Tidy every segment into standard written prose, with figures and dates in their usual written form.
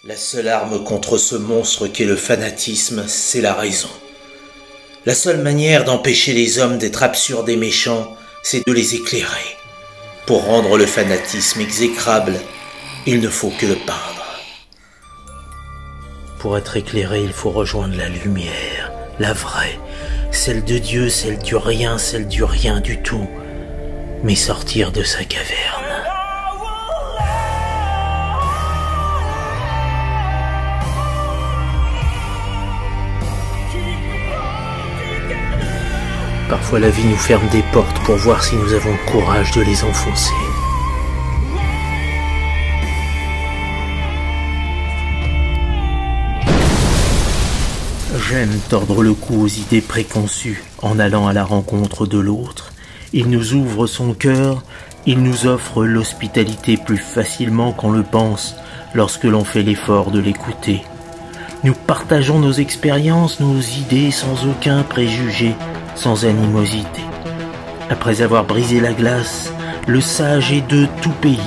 La seule arme contre ce monstre qu'est le fanatisme, c'est la raison. La seule manière d'empêcher les hommes d'être absurdes et méchants, c'est de les éclairer. Pour rendre le fanatisme exécrable, il ne faut que le peindre. Pour être éclairé, il faut rejoindre la lumière, la vraie, celle de Dieu, celle du rien du tout, mais sortir de sa caverne. Parfois la vie nous ferme des portes pour voir si nous avons le courage de les enfoncer. J'aime tordre le cou aux idées préconçues en allant à la rencontre de l'autre. Il nous ouvre son cœur, il nous offre l'hospitalité plus facilement qu'on le pense lorsque l'on fait l'effort de l'écouter. Nous partageons nos expériences, nos idées sans aucun préjugé, sans animosité. Après avoir brisé la glace, le sage est de tout pays,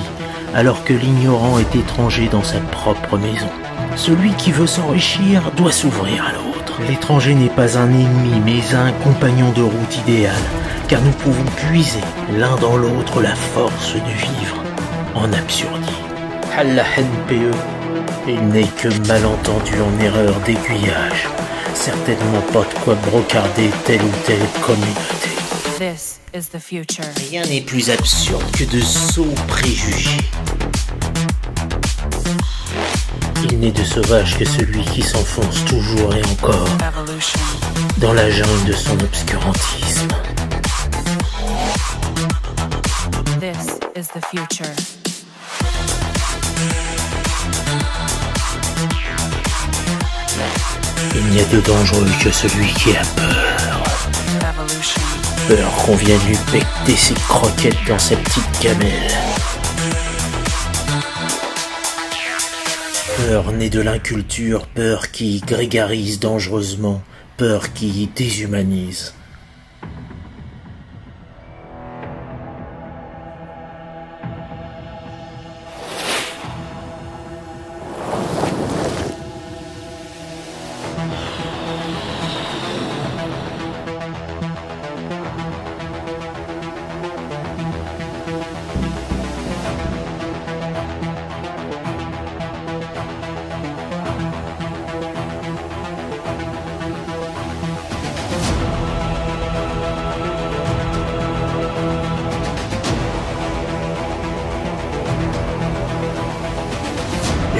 alors que l'ignorant est étranger dans sa propre maison. Celui qui veut s'enrichir doit s'ouvrir à l'autre. L'étranger n'est pas un ennemi, mais un compagnon de route idéal, car nous pouvons puiser l'un dans l'autre la force du vivre en absurdie. Il n'est que malentendu en erreur d'aiguillage. Certainement pas de quoi brocarder telle ou telle communauté. This is the future. Rien n'est plus absurde que de sots préjugés. Il n'est de sauvage que celui qui s'enfonce toujours et encore dans la jungle de son obscurantisme. This is the future. Il n'y a de dangereux que celui qui a peur. Peur qu'on vienne lui becter ses croquettes dans sa petite gamelle. Peur née de l'inculture, peur qui grégarise dangereusement, peur qui déshumanise.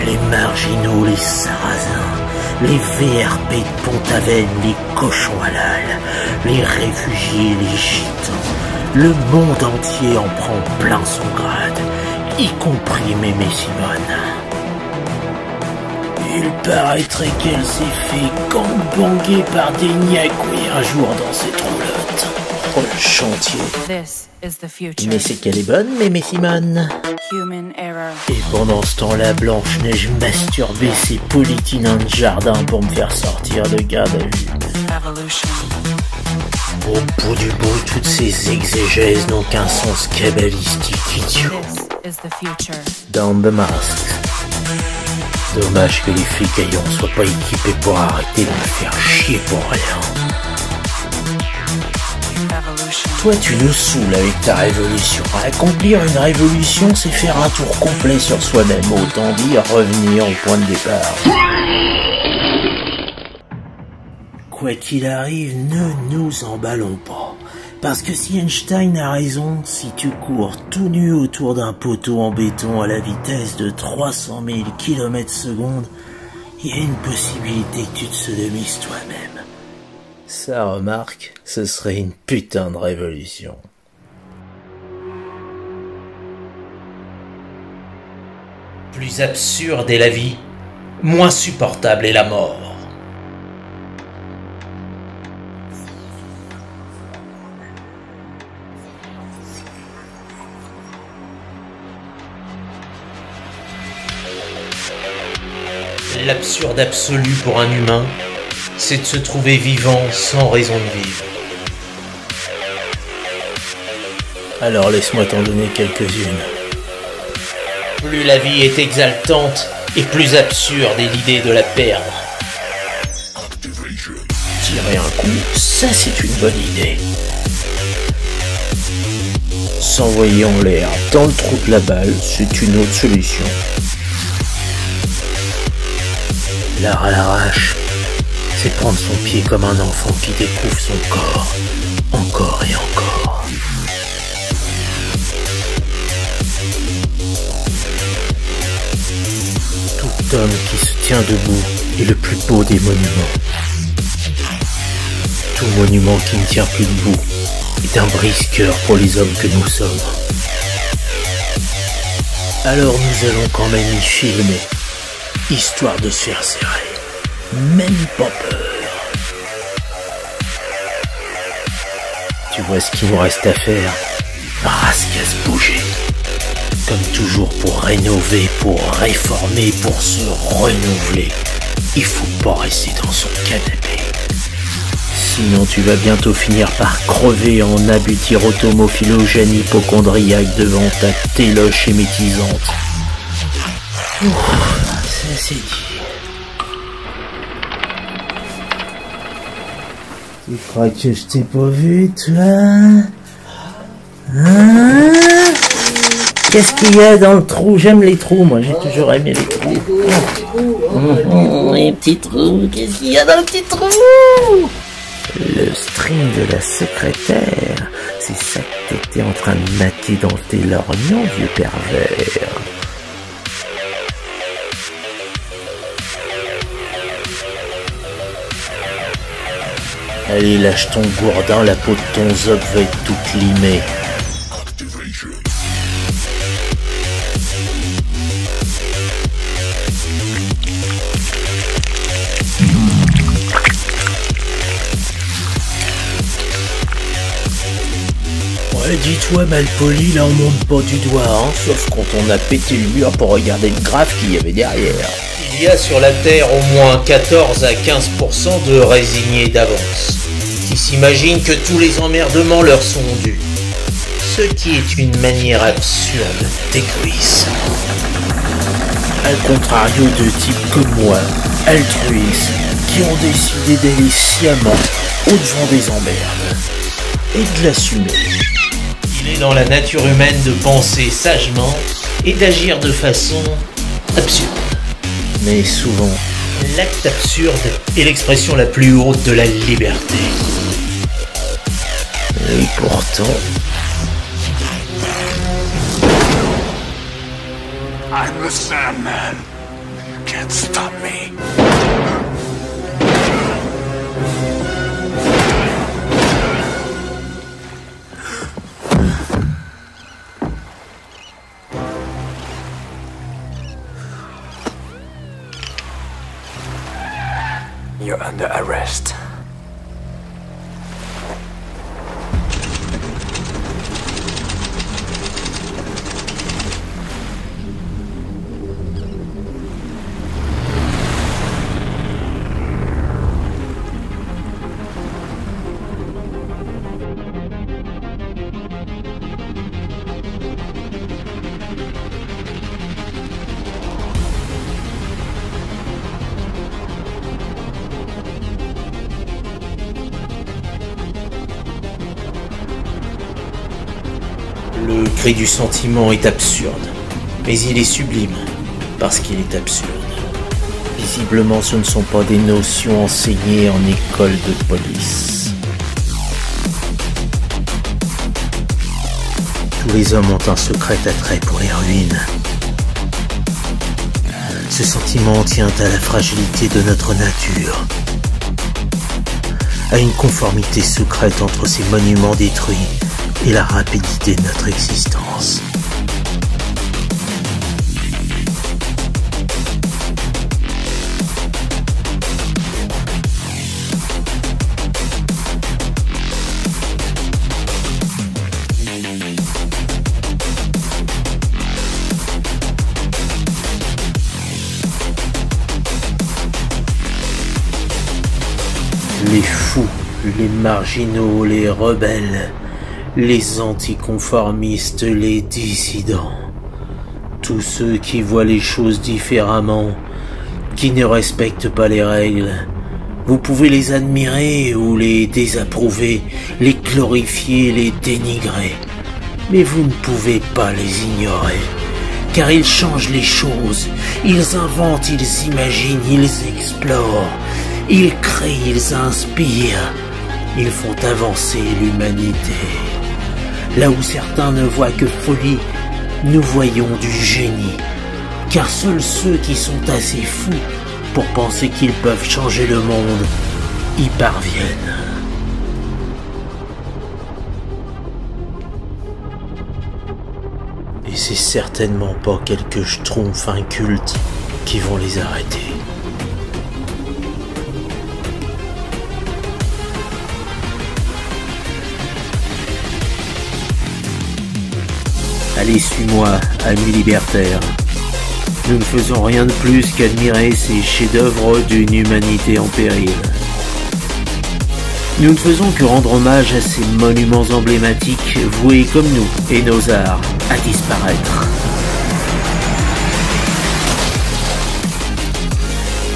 Les marginaux, les sarrasins, les VRP de Pont-Aven, les cochons halal, les réfugiés, les gitans, le monde entier en prend plein son grade, y compris Mémé Simone. Il paraîtrait qu'elle s'est fait gangbanger par des niaquis un jour dans ses roulottes. Oh, le chantier. This is the future. Mais c'est qu'elle est bonne, Mémé Simone. Human error. Et pendant ce temps-là, Blanche-Neige masturbait ses polytines de jardin pour me faire sortir de garde à vue. Evolution. Au bout du bout, toutes ces exégèses n'ont qu'un sens cabalistique idiot. This is the future. Down the mask. Dommage que les flicaillons soient pas équipés pour arrêter de me faire chier pour rien. Toi, tu nous saoules avec ta révolution. Accomplir une révolution, c'est faire un tour complet sur soi-même. Autant dire revenir au point de départ. Quoi qu'il arrive, ne nous emballons pas. Parce que si Einstein a raison, si tu cours tout nu autour d'un poteau en béton à la vitesse de 300 000 km/s, il y a une possibilité que tu te sodomises toi-même. Ça, remarque, ce serait une putain de révolution. Plus absurde est la vie, moins supportable est la mort. L'absurde absolu pour un humain, c'est de se trouver vivant sans raison de vivre. Alors laisse-moi t'en donner quelques-unes. Plus la vie est exaltante, Et plus absurde est l'idée de la perdre. Tirer un coup, ça c'est une bonne idée. S'envoyer en l'air dans le trou de la balle, c'est une autre solution. L'art à l'arrache, c'est prendre son pied comme un enfant qui découvre son corps, encore et encore. Tout homme qui se tient debout est le plus beau des monuments. Tout monument qui ne tient plus debout est un brise-cœur pour les hommes que nous sommes. Alors nous allons quand même y filmer, histoire de se faire serrer. Même pas peur. Tu vois ce qu'il nous reste à faire? Rasque à se bouger. Comme toujours pour rénover, pour réformer, pour se renouveler. Il faut pas rester dans son canapé. Sinon tu vas bientôt finir par crever en abutyrotomophilogène hypochondriaque devant ta téloche émétisante. Ça c'est dit. Tu crois que je t'ai pas vu, toi? Hein? Qu'est-ce qu'il y a dans le trou? J'aime les trous, moi, j'ai toujours aimé les trous. Les petits trous, qu'est-ce qu'il y a dans le petit trou? Le string de la secrétaire, c'est ça que t'étais en train de mater dans tes lorgnons, vieux pervers. Allez, lâche ton gourdin, la peau de ton zob va être toute limée. Ouais, dis-toi, malpoli, là on monte pas du doigt, hein, sauf quand on a pété le mur pour regarder le graphe qu'il y avait derrière. Il y a sur la Terre au moins 14 à 15% de résignés d'avance, qui s'imaginent que tous les emmerdements leur sont dus. Ce qui est une manière absurde d'égoïsme. Al contrario de types comme moi, altruistes, qui ont décidé d'aller sciemment au-devant des emmerdes, et de l'assumer. Il est dans la nature humaine de penser sagement et d'agir de façon absurde. Mais souvent, l'acte absurde est l'expression la plus haute de la liberté. Et pourtant... I'm the Sandman. You can't stop me. You're under arrest. Le cri du sentiment est absurde, mais il est sublime, parce qu'il est absurde. Visiblement, ce ne sont pas des notions enseignées en école de police. Tous les hommes ont un secret attrait pour les ruines. Ce sentiment tient à la fragilité de notre nature, à une conformité secrète entre ces monuments détruits et la rapidité de notre existence. Les fous, les marginaux, les rebelles, les anticonformistes, les dissidents, tous ceux qui voient les choses différemment, qui ne respectent pas les règles. Vous pouvez les admirer ou les désapprouver, les glorifier, les dénigrer. Mais vous ne pouvez pas les ignorer, car ils changent les choses, ils inventent, ils imaginent, ils explorent, ils créent, ils inspirent, ils font avancer l'humanité. Là où certains ne voient que folie, nous voyons du génie, car seuls ceux qui sont assez fous pour penser qu'ils peuvent changer le monde y parviennent. Et c'est certainement pas quelques schtroumpfs incultes qui vont les arrêter. Allez, suis-moi, ami libertaire. Nous ne faisons rien de plus qu'admirer ces chefs-d'œuvre d'une humanité en péril. Nous ne faisons que rendre hommage à ces monuments emblématiques voués comme nous et nos arts à disparaître.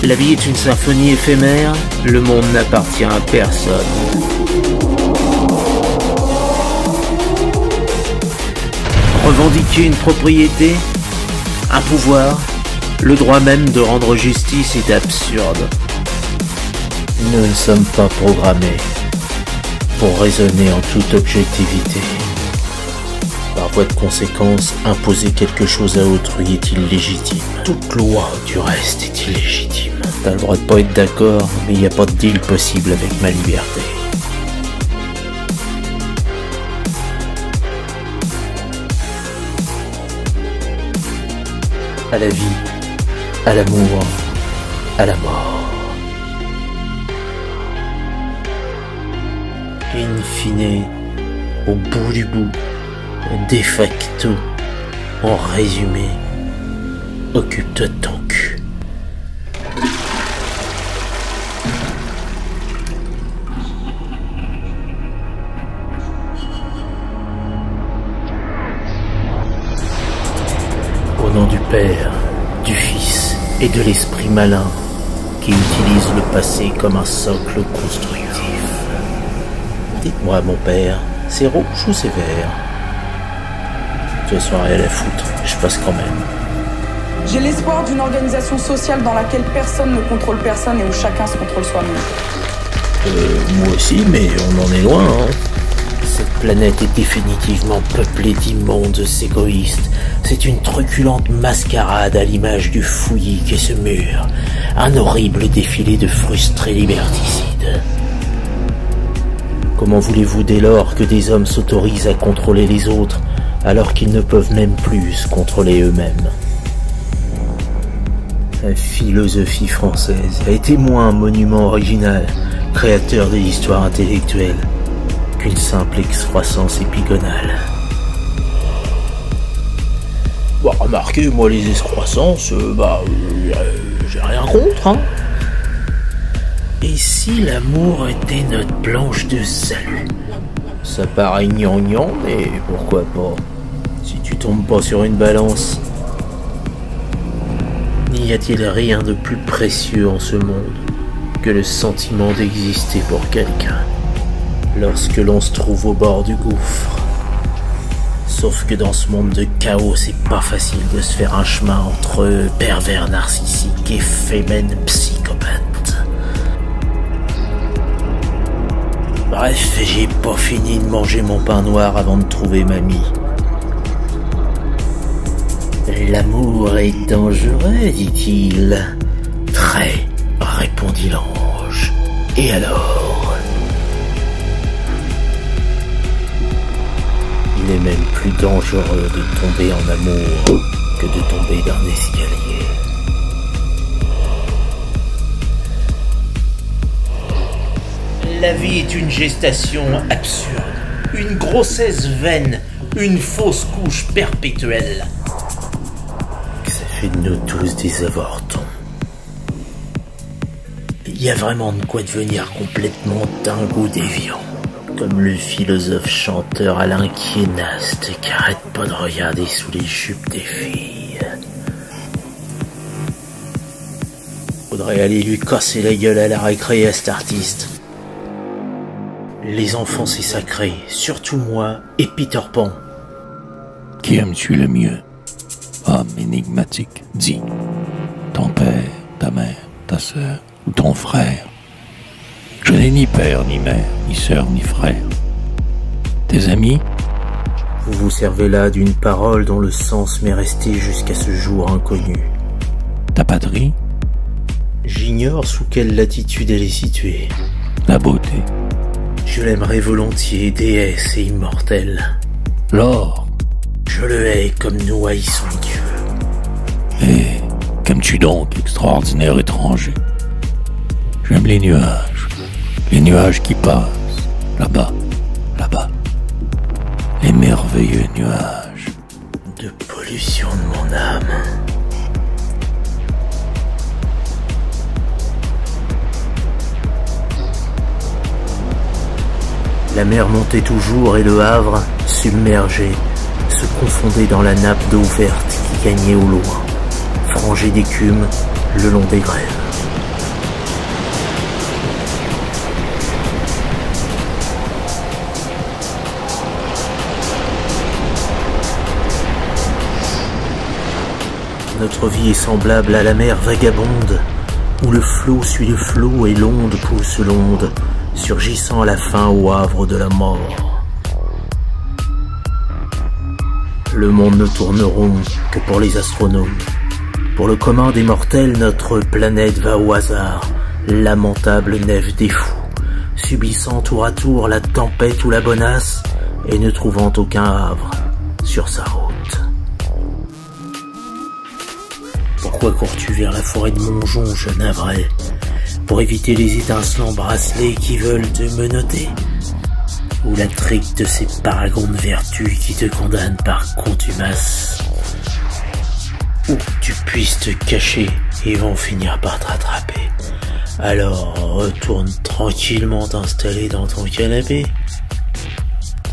La vie est une symphonie éphémère, le monde n'appartient à personne. Revendiquer une propriété, un pouvoir, le droit même de rendre justice est absurde. Nous ne sommes pas programmés pour raisonner en toute objectivité. Par voie de conséquence, imposer quelque chose à autrui est illégitime. Toute loi, du reste, est illégitime. T'as le droit de pas être d'accord, mais il n'y a pas de deal possible avec ma liberté. À la vie, à l'amour, à la mort. In fine, au bout du bout, de facto, en résumé, occupe-toi de ton cul. Au nom du Père, du Fils et de l'Esprit malin qui utilise le passé comme un socle constructif. Dites-moi, mon père, c'est rouge ou c'est vert? Tu as soirée à la foutre, je passe quand même. J'ai l'espoir d'une organisation sociale dans laquelle personne ne contrôle personne et où chacun se contrôle soi-même. Moi aussi, mais on en est loin, hein. Cette planète est définitivement peuplée d'immondes égoïstes. C'est une truculente mascarade à l'image du fouillis qu'est ce mur. Un horrible défilé de frustrés liberticides. Comment voulez-vous dès lors que des hommes s'autorisent à contrôler les autres alors qu'ils ne peuvent même plus se contrôler eux-mêmes? La philosophie française a été moins un monument original, créateur de l'histoire intellectuelle, qu'une simple excroissance épigonale. Bon, remarquez, moi les excroissances, j'ai rien contre, hein. Et si l'amour était notre planche de salut? Ça paraît gnangnan, mais pourquoi pas? Si tu tombes pas sur une balance. N'y a-t-il rien de plus précieux en ce monde que le sentiment d'exister pour quelqu'un lorsque l'on se trouve au bord du gouffre? Sauf que dans ce monde de chaos, c'est pas facile de se faire un chemin entre pervers narcissiques et fémènes psychopathes. Bref, j'ai pas fini de manger mon pain noir avant de trouver mamie. L'amour est dangereux, dit-il. Très, répondit l'ange. Et alors? Il est même plus dangereux de tomber en amour que de tomber d'un escalier. La vie est une gestation absurde, une grossesse vaine, une fausse couche perpétuelle. Ça fait de nous tous des avortons. Il y a vraiment de quoi devenir complètement dingue ou déviant. Comme le philosophe chanteur Alain Quiénaste qui arrête pas de regarder sous les jupes des filles. Faudrait aller lui casser la gueule à la récré à cet artiste. Les enfants c'est sacré, surtout moi et Peter Pan. Qui aimes-tu le mieux? Homme énigmatique, dis. Ton père, ta mère, ta sœur ou ton frère? Je n'ai ni père, ni mère, ni sœur, ni frère. Tes amis? Vous vous servez là d'une parole dont le sens m'est resté jusqu'à ce jour inconnu. Ta patrie? J'ignore sous quelle latitude elle est située. La beauté? Je l'aimerais volontiers, déesse et immortelle. L'or? Je le hais comme nous haïssons Dieu. Et qu'aimes-tu donc, extraordinaire étranger? J'aime les nuages qui passent, là-bas, là-bas. Les merveilleux nuages. De pollution de mon âme. La mer montait toujours et le Havre, submergé, se confondait dans la nappe d'eau verte qui gagnait au loin, frangée d'écume le long des grèves. Notre vie est semblable à la mer vagabonde, où le flot suit le flot et l'onde pousse l'onde, surgissant à la fin au havre de la mort. Le monde ne tourne rond que pour les astronomes. Pour le commun des mortels, notre planète va au hasard, lamentable nef des fous, subissant tour à tour la tempête ou la bonasse et ne trouvant aucun havre sur sa route. Pourquoi cours-tu vers la forêt de Montjon, jeune avray? Pour éviter les étincelants bracelets qui veulent te menotter? Ou la trique de ces paragons de vertu qui te condamnent par contumace? Où que tu puisses te cacher, ils vont finir par te rattraper. Alors retourne tranquillement t'installer dans ton canapé.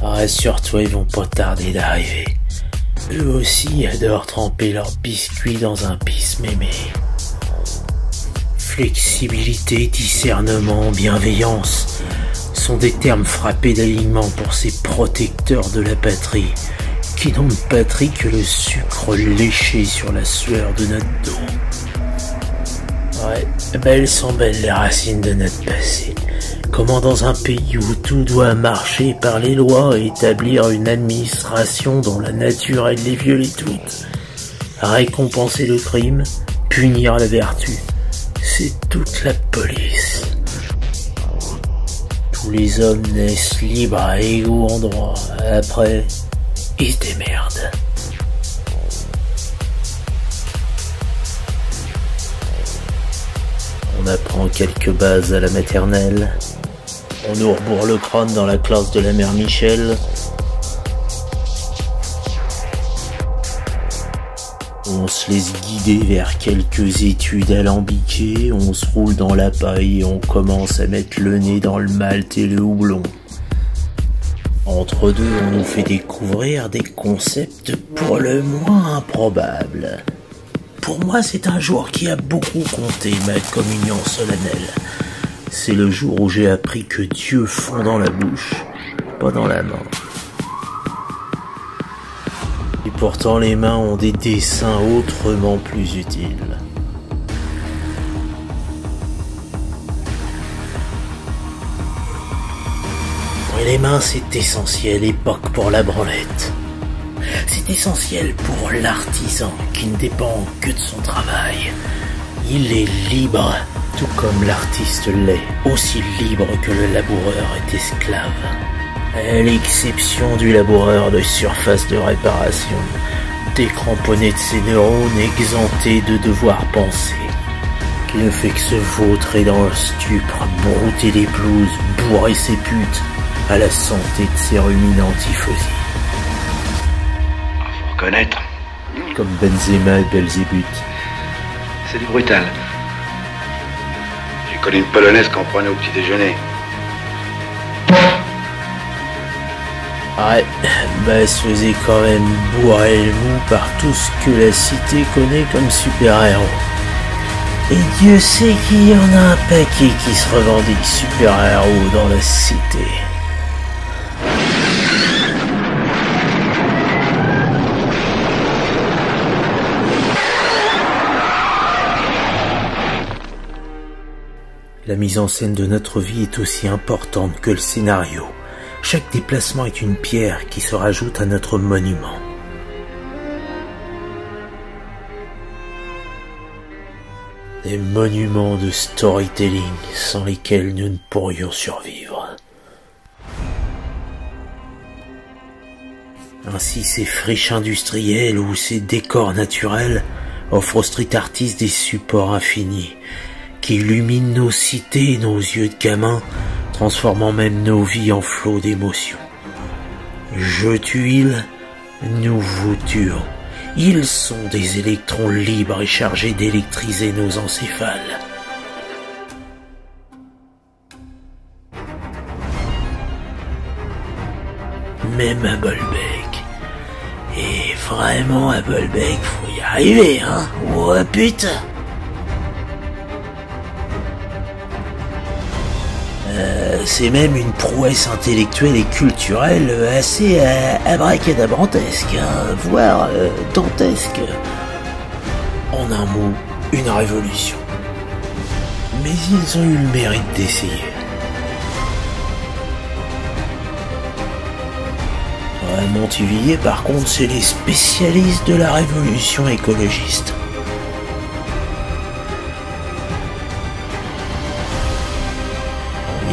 Rassure-toi, ils vont pas tarder d'arriver. Eux aussi adorent tremper leurs biscuits dans un pisse-mémé. Flexibilité, discernement, bienveillance sont des termes frappés d'alignement pour ces protecteurs de la patrie, qui n'ont de patrie que le sucre léché sur la sueur de notre dos. Ouais, belles sont belles les racines de notre passé. Comment dans un pays où tout doit marcher par les lois et établir une administration dont la nature aide les violer toutes. Récompenser le crime, punir la vertu, c'est toute la police. Tous les hommes naissent libres et égaux en droit. Après, ils se démerdent. On apprend quelques bases à la maternelle. On nous rebourre le crâne dans la classe de la mère Michel. On se laisse guider vers quelques études alambiquées. On se roule dans la paille et on commence à mettre le nez dans le malt et le houblon. Entre deux, on nous fait découvrir des concepts pour le moins improbables. Pour moi, c'est un jour qui a beaucoup compté, ma communion solennelle. C'est le jour où j'ai appris que Dieu fond dans la bouche, pas dans la main. Et pourtant, les mains ont des dessins autrement plus utiles. Pour les mains, c'est essentiel, époque pour la branlette. C'est essentiel pour l'artisan qui ne dépend que de son travail. Il est libre, tout comme l'artiste l'est, aussi libre que le laboureur est esclave. À l'exception du laboureur de surface de réparation, décramponné de ses neurones, exempté de devoir penser, qui ne fait que se vautrer dans le stupre, brouter les blouses, bourrer ses putes, à la santé de ses ruminants tifosi. Faut reconnaître. Comme Benzema et Belzébuth. C'est du brutal. J'ai connu une polonaise qu'on prenait au petit déjeuner. Ouais, bah elle se faisait quand même bourrer le mou par tout ce que la cité connaît comme super-héros. Et Dieu sait qu'il y en a un paquet qui se revendiquent super-héros dans la cité. La mise en scène de notre vie est aussi importante que le scénario. Chaque déplacement est une pierre qui se rajoute à notre monument. Des monuments de storytelling sans lesquels nous ne pourrions survivre. Ainsi, ces friches industrielles ou ces décors naturels offrent aux street artistes des supports infinis qui illuminent nos cités et nos yeux de gamins, transformant même nos vies en flots d'émotions. Je tuile, nous vous tuons. Ils sont des électrons libres et chargés d'électriser nos encéphales. Même à Bolbec. Et vraiment à Bolbec, faut y arriver, hein. Oh putain. C'est même une prouesse intellectuelle et culturelle assez abracadabrantesque, hein, voire dantesque. En un mot, une révolution. Mais ils ont eu le mérite d'essayer. Montivilliers, par contre, c'est les spécialistes de la révolution écologiste.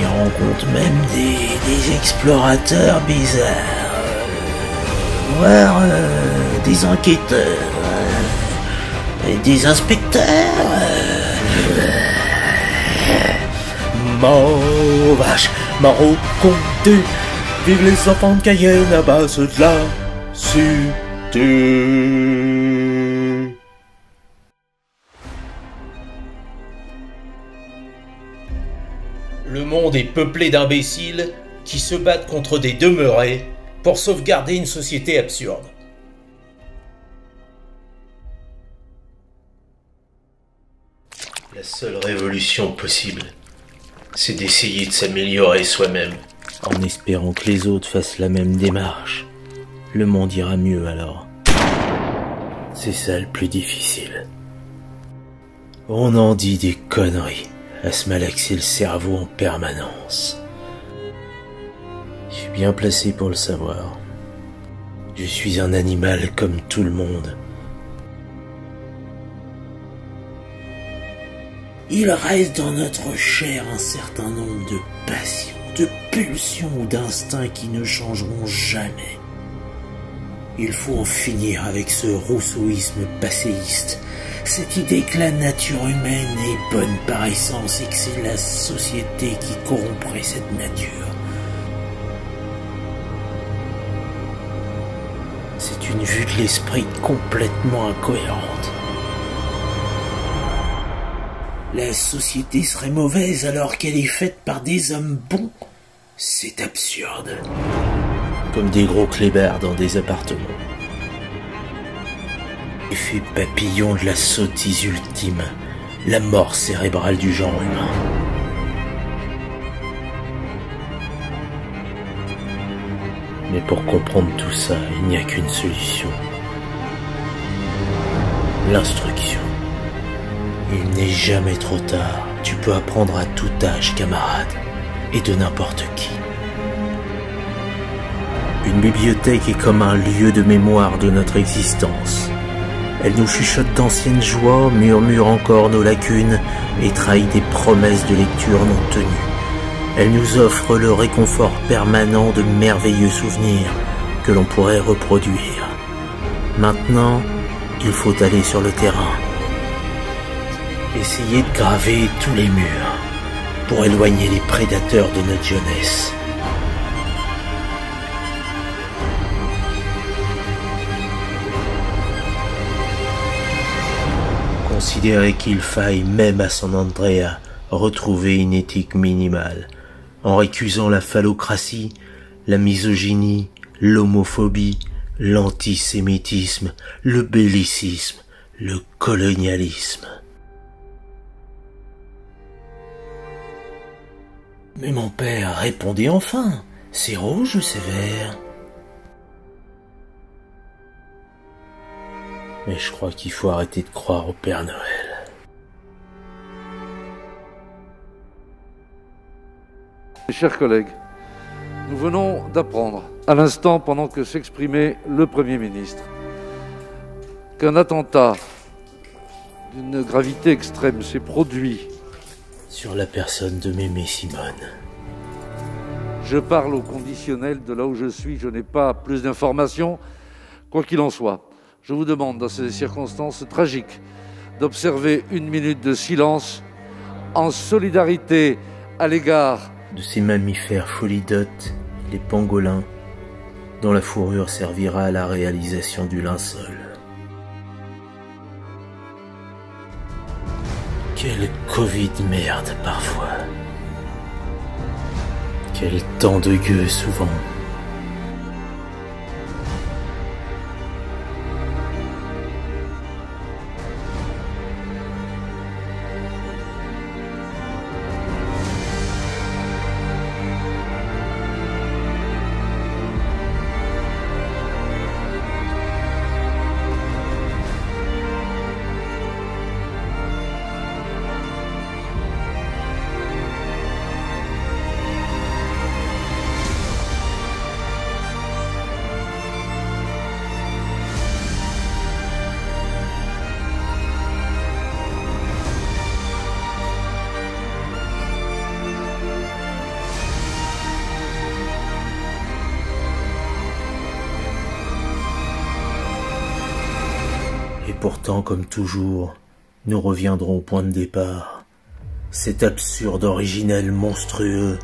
On rencontre même des explorateurs bizarres, voire des enquêteurs, des inspecteurs. Mort vache, mort au comté, vive les enfants de Cayenne à base de la cité. Le monde est peuplé d'imbéciles qui se battent contre des demeurés pour sauvegarder une société absurde. La seule révolution possible, c'est d'essayer de s'améliorer soi-même, en espérant que les autres fassent la même démarche. Le monde ira mieux alors. C'est ça le plus difficile. On en dit des conneries à se malaxer le cerveau en permanence. Je suis bien placé pour le savoir. Je suis un animal comme tout le monde. Il reste dans notre chair un certain nombre de passions, de pulsions ou d'instincts qui ne changeront jamais. Il faut en finir avec ce rousseauisme passéiste, cette idée que la nature humaine est bonne par essence et que c'est la société qui corromprait cette nature. C'est une vue de l'esprit complètement incohérente. La société serait mauvaise alors qu'elle est faite par des hommes bons. C'est absurde. Comme des gros clébards dans des appartements. Effet papillon de la sottise ultime, la mort cérébrale du genre humain. Mais pour comprendre tout ça, il n'y a qu'une solution. L'instruction. Il n'est jamais trop tard. Tu peux apprendre à tout âge, camarade, et de n'importe qui. Une bibliothèque est comme un lieu de mémoire de notre existence. Elle nous chuchote d'anciennes joies, murmure encore nos lacunes et trahit des promesses de lecture non tenues. Elle nous offre le réconfort permanent de merveilleux souvenirs que l'on pourrait reproduire. Maintenant, il faut aller sur le terrain. Essayer de graver tous les murs pour éloigner les prédateurs de notre jeunesse. Considérer qu'il faille, même à San Andreas, retrouver une éthique minimale, en récusant la phallocratie, la misogynie, l'homophobie, l'antisémitisme, le bellicisme, le colonialisme. Mais mon père, répondez enfin. C'est rouge ou c'est vert? Mais je crois qu'il faut arrêter de croire au Père Noël. Chers collègues, nous venons d'apprendre, à l'instant pendant que s'exprimait le Premier ministre, qu'un attentat d'une gravité extrême s'est produit Sur la personne de Mémé Simone. Je parle au conditionnel de là où je suis, je n'ai pas plus d'informations. Quoi qu'il en soit, je vous demande dans ces circonstances tragiques d'observer une minute de silence en solidarité à l'égard de ces mammifères folidotes, les pangolins, dont la fourrure servira à la réalisation du linceul. Quel Covid merde parfois. Quel temps de gueux souvent. Et pourtant, comme toujours, nous reviendrons au point de départ. Cet absurde originel monstrueux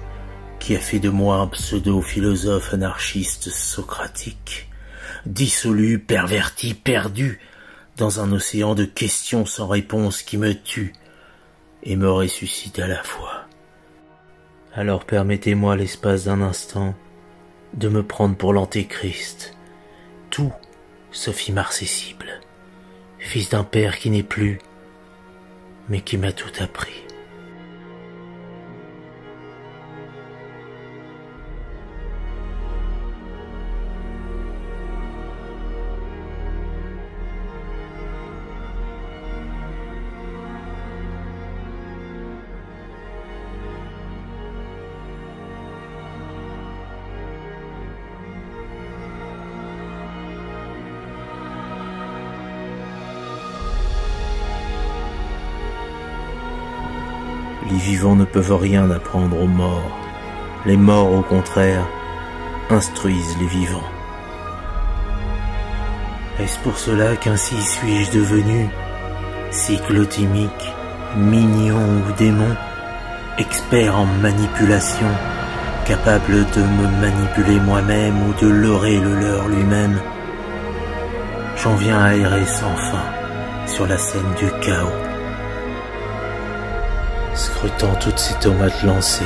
qui a fait de moi un pseudo-philosophe anarchiste socratique, dissolu, perverti, perdu, dans un océan de questions sans réponse qui me tue et me ressuscite à la fois. Alors permettez-moi l'espace d'un instant de me prendre pour l'antéchrist, tout sauf immarcessible, fils d'un père qui n'est plus, mais qui m'a tout appris. Les vivants ne peuvent rien apprendre aux morts. Les morts, au contraire, instruisent les vivants. Est-ce pour cela qu'ainsi suis-je devenu, cyclotimique, mignon ou démon, expert en manipulation, capable de me manipuler moi-même ou de leurrer le leurre lui-même? J'en viens à errer sans fin sur la scène du chaos, scrutant toutes ces tomates lancées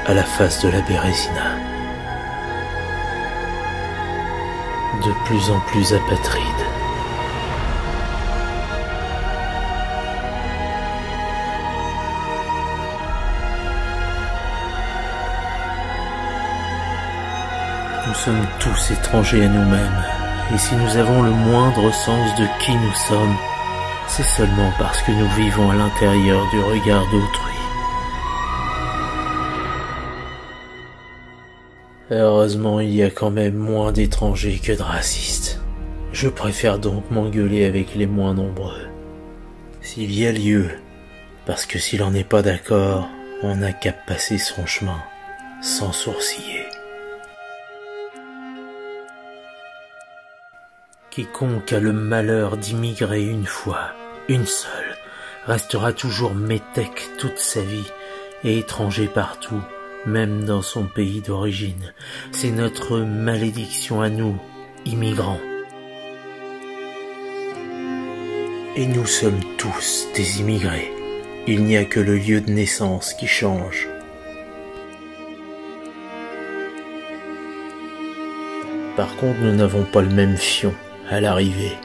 à la face de la Bérésina, de plus en plus apatride. Nous sommes tous étrangers à nous-mêmes, et si nous avons le moindre sens de qui nous sommes, c'est seulement parce que nous vivons à l'intérieur du regard d'autrui. Heureusement, il y a quand même moins d'étrangers que de racistes. Je préfère donc m'engueuler avec les moins nombreux, s'il y a lieu, parce que s'il en est pas d'accord, on n'a qu'à passer son chemin, sans sourciller. Quiconque a le malheur d'immigrer une fois, une seule, restera toujours métèque toute sa vie et étranger partout, même dans son pays d'origine. C'est notre malédiction à nous, immigrants. Et nous sommes tous des immigrés. Il n'y a que le lieu de naissance qui change. Par contre, nous n'avons pas le même fion à l'arrivée.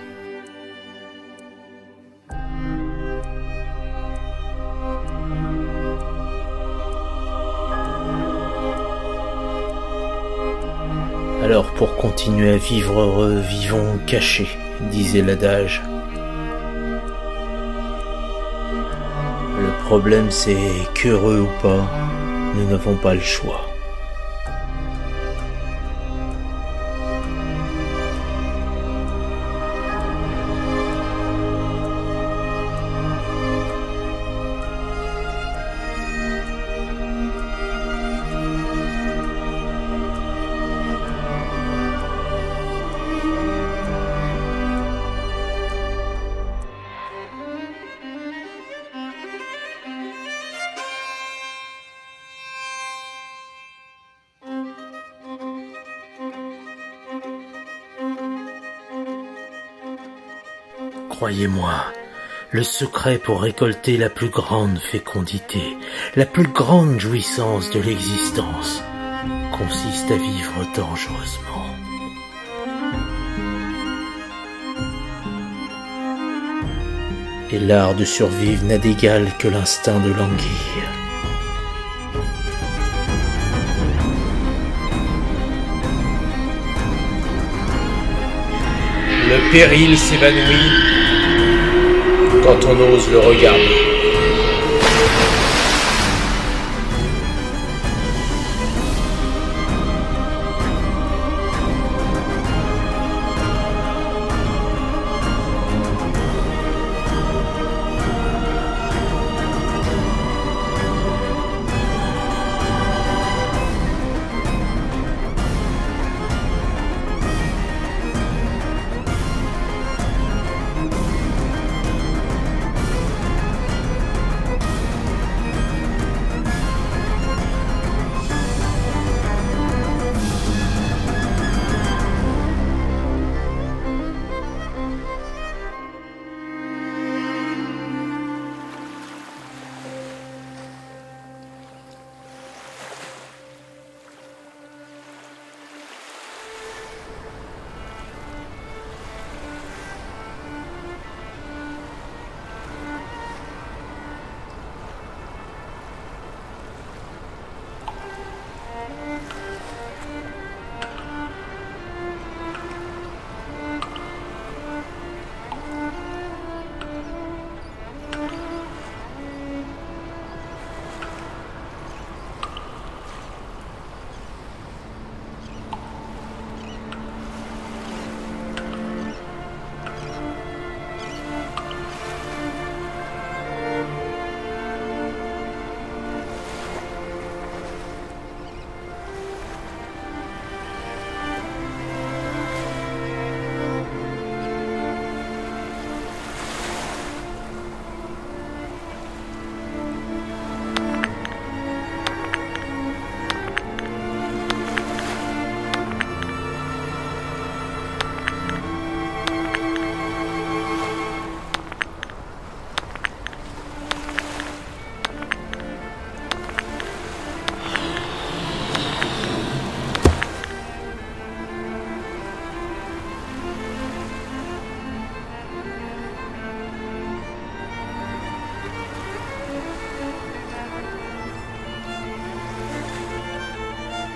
Alors pour continuer à vivre heureux, vivons cachés, disait l'adage. Le problème c'est qu'heureux ou pas, nous n'avons pas le choix. Croyez-moi, le secret pour récolter la plus grande fécondité, la plus grande jouissance de l'existence, consiste à vivre dangereusement. Et l'art de survivre n'a d'égal que l'instinct de languir. Le péril s'évanouit quand on ose le regarder.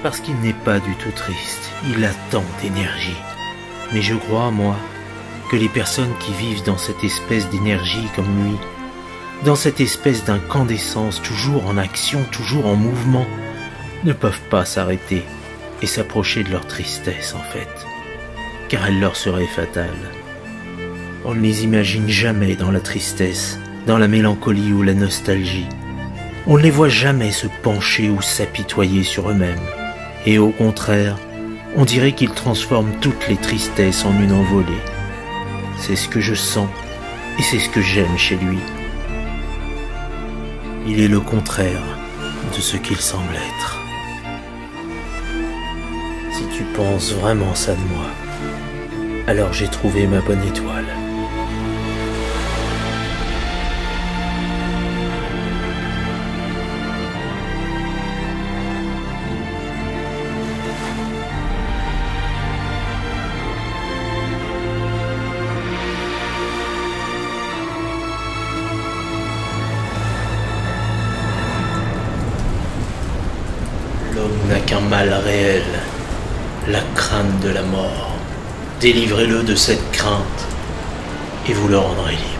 Parce qu'il n'est pas du tout triste, il a tant d'énergie. Mais je crois, moi, que les personnes qui vivent dans cette espèce d'énergie comme lui, dans cette espèce d'incandescence, toujours en action, toujours en mouvement, ne peuvent pas s'arrêter et s'approcher de leur tristesse en fait, car elle leur serait fatale. On ne les imagine jamais dans la tristesse, dans la mélancolie ou la nostalgie. On ne les voit jamais se pencher ou s'apitoyer sur eux-mêmes. Et au contraire, on dirait qu'il transforme toutes les tristesses en une envolée. C'est ce que je sens et c'est ce que j'aime chez lui. Il est le contraire de ce qu'il semble être. Si tu penses vraiment ça de moi, alors j'ai trouvé ma bonne étoile. L'homme n'a qu'un mal réel, la crainte de la mort. Délivrez-le de cette crainte et vous le rendrez libre.